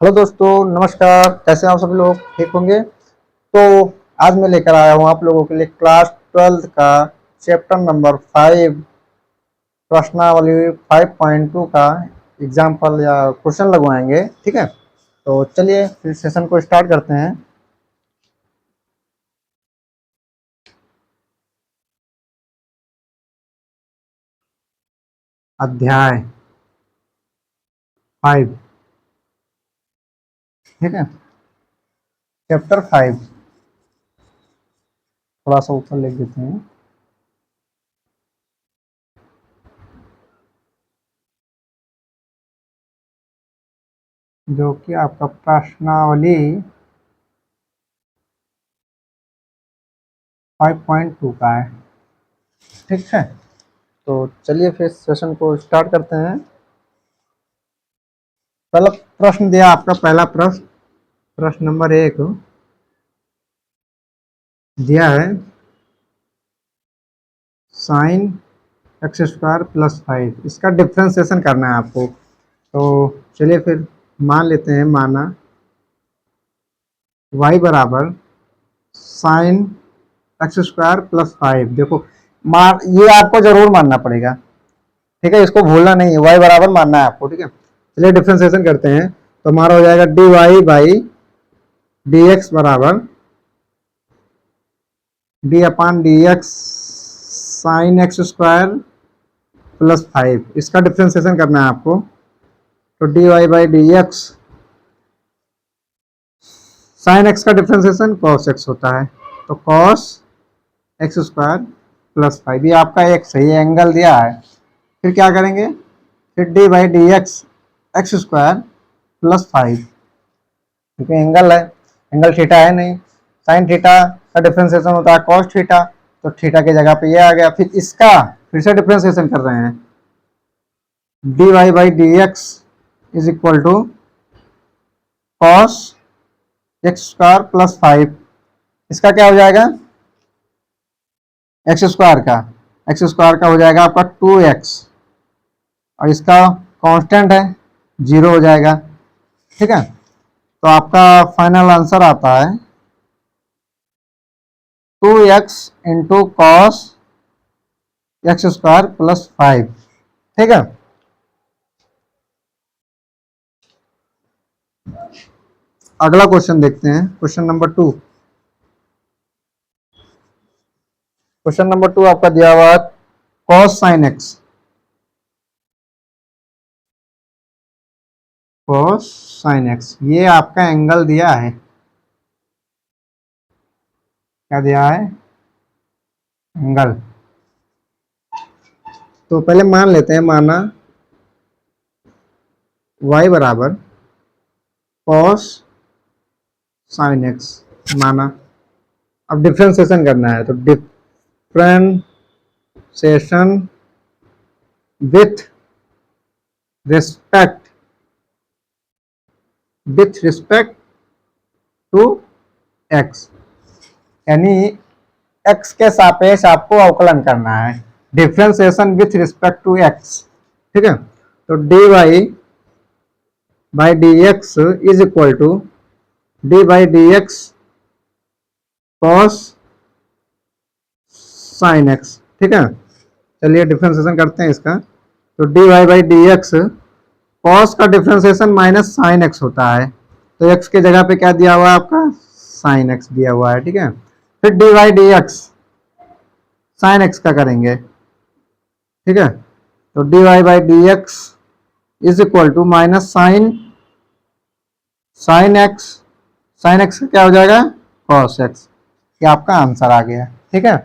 Hello दोस्तों, नमस्कार। कैसे हैं आप सभी लोग? ठीक होंगे। तो आज मैं लेकर आया हूँ आप लोगों के लिए क्लास 12th का चैप्टर नंबर 5 प्रश्नावली 5.2 का एग्जाम्पल या क्वेश्चन लगवाएंगे। ठीक है, तो चलिए फिर सेशन को स्टार्ट करते हैं। अध्याय 5। ठीक है, चैप्टर 5 थोड़ा सा ऊपर लिख देते हैं। जो कि आपका प्रश्नावली 5.2 का है। ठीक है, तो चलिए फिर सेशन को स्टार्ट करते हैं। पहला प्रश्न दिया आपका, पहला प्रश्न, प्रश्न नंबर 1 दिया है साइन एक्स स्क्वायर प्लस 5, इसका डिफ्रेंसिएशन करना है आपको। तो चलिए फिर मान लेते हैं, माना y बराबर साइन एक्स स्क्वायर प्लस 5। देखो, मान ये आपको जरूर मानना पड़ेगा। ठीक है, इसको भूलना नहीं है, y बराबर मानना है आपको। ठीक है, चलिए डिफ्रेंसिएशन करते हैं। तो हमारा हो जाएगा d y by d x बराबर d upon d x sine x square plus 5। इसका डिफ्रेंसिएशन करना है आपको। तो d y by d x, sine x का डिफ्रेंसिएशन कॉस एक्स होता है। तो कॉस एक्स स्क्वायर प्लस 5, ये आपका एक्स है, ये एंगल दिया है। फिर क्या करेंगे, फिर d by d x x square plus 5, क्योंकि एंगल है, एंगल थीटा है नहीं। साइन थीटा का डिफ्रेंसिएशन होता है कॉस थीटा, तो थीटा की जगह पे ये आ गया। फिर इसका फिर से डिफ्रेंसिएशन कर रहे हैं। D y by d x is equal to cos x square plus 5। इसका क्या हो जाएगा, एक्स स्क्वायर का हो जाएगा आपका 2x, और इसका कांस्टेंट है, 0 हो जाएगा। ठीक है, तो आपका फाइनल आंसर आता है 2x into cos x square plus 5। ठीक है, अगला क्वेश्चन देखते हैं, क्वेश्चन नंबर 2। क्वेश्चन नंबर 2 आपका दिया हुआ cos sine x, cos sine x, ये आपका एंगल दिया है। क्या दिया है, एंगल। तो पहले मान लेते हैं, माना y बराबर कॉस साइन एक्स, माना। अब डिफ्रेंसिएशन करना है, तो differentiation with respect to x, यानी एक्स के सापेक्ष आपको अवकलन करना है। Differentiation with respect to x. ठीक है, तो d y by d x is equal to d by d x cos sine x. ठीक है, चलिए डिफ्रेंसिएशन करते हैं इसका। तो d y by d x, cos का डिफ्रेंसिएशन माइनस साइन एक्स होता है, तो एक्स के जगह पे क्या दिया हुआ है आपका, साइन एक्स दिया हुआ है। ठीक है, फिर d y d x sine x का करेंगे। ठीक है, तो d y by d x is equal to minus sine sine x, sine x का क्या हो जाएगा, कॉस एक्स। ये आपका आंसर आ गया। ठीक है,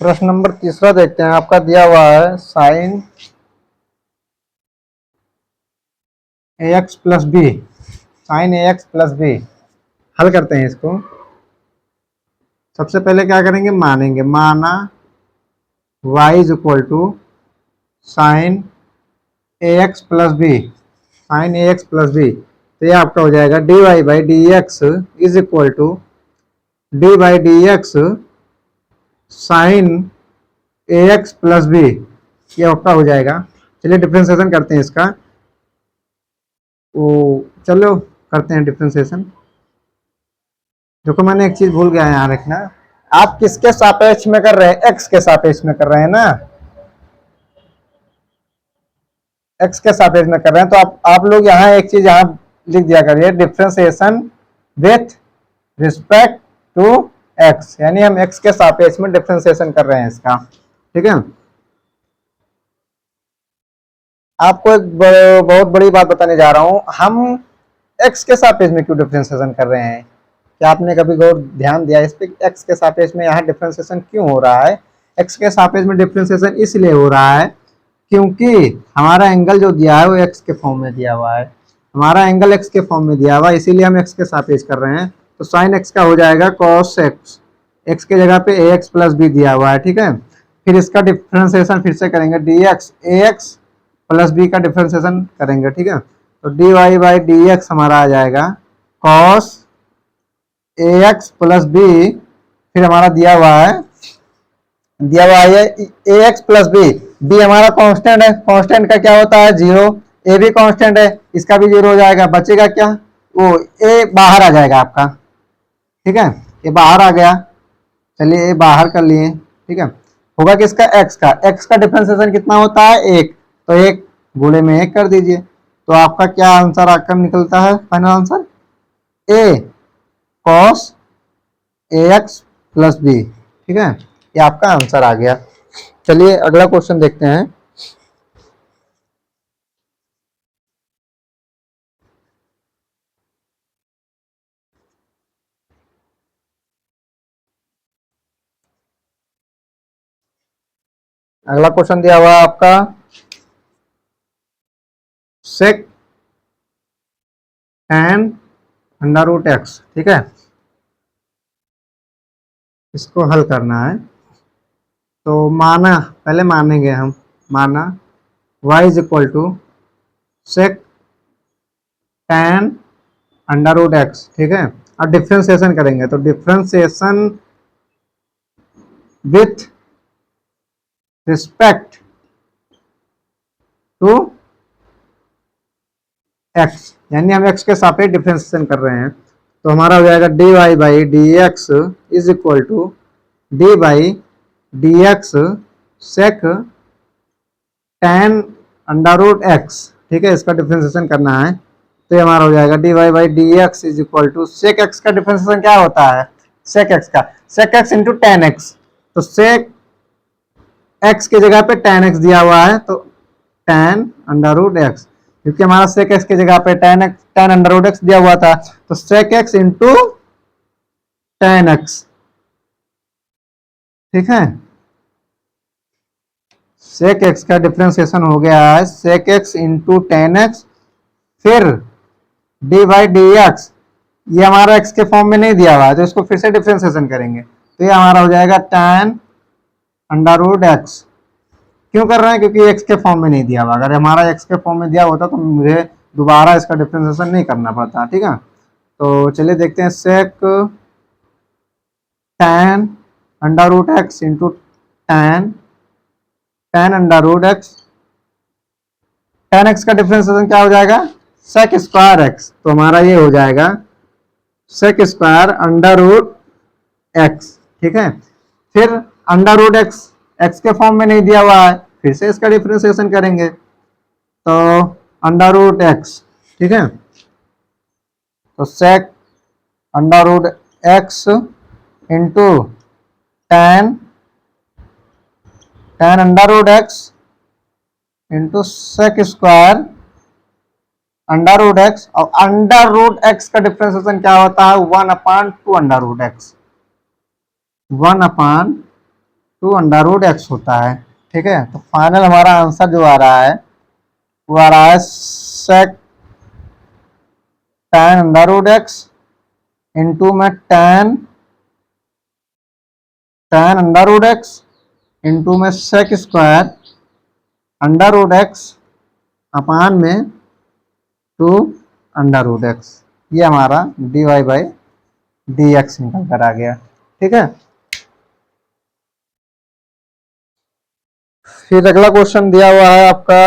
प्रश्न नंबर 3 देखते हैं। आपका दिया हुआ है sign a x plus b, sine a x plus B. हल करते हैं इसको। सबसे पहले क्या करेंगे, मानेंगे, माना y is equal to sine a x plus b, sine a x plus b, तो ये आपका हो जाएगा d y by d x is equal to d by d x sine a x plus b, ये आपका हो जाएगा। चलिए डिफ्रेंसिएशन करते हैं इसका। वो चलो करते हैं डिफ्रेंसिएशन। देखो मैंने एक चीज भूल गया है यहाँ रखना, आप किसके सापेक्ष में कर रहे हैं? एक्स के सापेक्ष में कर रहे हैं ना, एक्स के सापेक्ष में कर रहे हैं, तो आप लोग यहाँ एक चीज यहाँ लिख दिया करिए, differentiation with respect to x, यानी हम एक्स के सापेक्ष में डिफ्रेंसिएशन कर रहे हैं इसका, ठीक है। आपको एक बहुत बड़ी बात बताने जा रहा हूं, हम एक्स के सापेक्ष में क्यों डिफ्रेंसिएशन कर रहे हैं? क्या आपने कभी गौर ध्यान दिया इस पे, एक्स के सापेक्ष में यहाँ डिफ्रेंसिएशन क्यों हो रहा है? एक्स के सापेक्ष में डिफ्रेंसिएशन इसलिए हो रहा है क्योंकि हमारा एंगल जो दिया है वो एक्स के फॉर्म में दिया हुआ है, हमारा एंगल एक्स के फॉर्म में दिया हुआ है, इसीलिए हम एक्स के सापेक्ष कर रहे हैं। तो साइन एक्स का हो जाएगा कॉस एक्स, एक्स के जगह पे ए एक्स प्लस बी दिया हुआ है, ठीक है। फिर इसका डिफ्रेंसिएशन फिर से करेंगे, d x a x plus b का डिफ्रेंसिएशन करेंगे, ठीक है। तो d y by d x हमारा आ जाएगा cos a x plus b, फिर हमारा दिया हुआ है a x plus b, b हमारा कांस्टेंट है, कांस्टेंट का क्या होता है? जीरो, ए भी कांस्टेंट है, इसका भी जीरो हो जाएगा, बचेगा क्या? वो ए बाहर आ जाएगा आपका, ठीक है, ये बाहर आ गया। चलिए ये बाहर कर लिए, ठीक है। होगा किसका? एक्स का, एक्स का डिफरेंशिएशन कितना होता है? एक, तो एक गुणे में एक कर दीजिए, तो आपका क्या आंसर आकर निकलता है? Final answer a cos a x plus b, ठीक है, ये आपका आंसर आ गया। चलिए अगला क्वेश्चन देखते हैं। अगला क्वेश्चन दिया हुआ आपका सेक tan अंडर रूट एक्स, ठीक है, इसको हल करना है। तो माना, पहले मानेंगे हम, माना y is equal to sec tan under root x, ठीक है, और डिफ्रेंसिएशन करेंगे, तो differentiation with respect to x, यानी हम एक्स के सापेक्ष डिफ्रेंसिएशन कर रहे हैं, तो हमारा हो जाएगा d y by d x is equal to d by d x sec tan under root x, ठीक है, इसका डिफ्रेंसिएशन करना है, तो ये हमारा हो जाएगा d y by d x is equal to sec x का डिफ्रेंसिएशन क्या होता है? सेक एक्स का, sec x into tan x, तो सेक एक्स की जगह पे tan एक्स दिया हुआ है, तो tan अंडर रूट एक्स, क्योंकि हमारा सेक एक्स की जगह पे tan अंडर रूट एक्स दिया हुआ था, तो sec x into tan x, ठीक है। सेक एक्स का डिफ्रेंसिएशन हो गया है sec x into tan x, फिर डी बाई डी एक्स, ये हमारा एक्स के फॉर्म में नहीं दिया हुआ है, तो इसको फिर से डिफ्रेंसिएशन करेंगे, तो ये हमारा हो जाएगा tan अंडर रूट एक्स। क्यों कर रहे हैं? क्योंकि एक्स के फॉर्म में नहीं दिया हुआ, अगर हमारा एक्स के फॉर्म में दिया होता तो मुझे दोबारा इसका डिफ्रेंसिएशन नहीं करना पड़ता, ठीक है। तो चलिए देखते हैं, sec tan under root x into tan under root x, tan x का डिफ्रेंसिएशन क्या हो जाएगा? सेक स्क्वायर एक्स, तो हमारा ये हो जाएगा sec square under root x, ठीक है। फिर अंडर रूट एक्स, एक्स के फॉर्म में नहीं दिया हुआ है, फिर से इसका डिफ्रेंसिएशन करेंगे, तो अंडर रूट एक्स, ठीक है, तो sec under root x into tan under root x into sec square under root x, और अंडर रूट एक्स का डिफ्रेंसिएशन क्या होता है? 1/2 under root x, 1/2 under root x होता है, ठीक है। तो फाइनल हमारा आंसर जो आ रहा है वो आ रहा है sec tan under root x into में tan under root x into में sec square under root x upon में 2 अंडर रूट एक्स, ये हमारा dy बाई डी एक्स निकल कर आ गया। ठीक है, फिर अगला क्वेश्चन दिया हुआ है आपका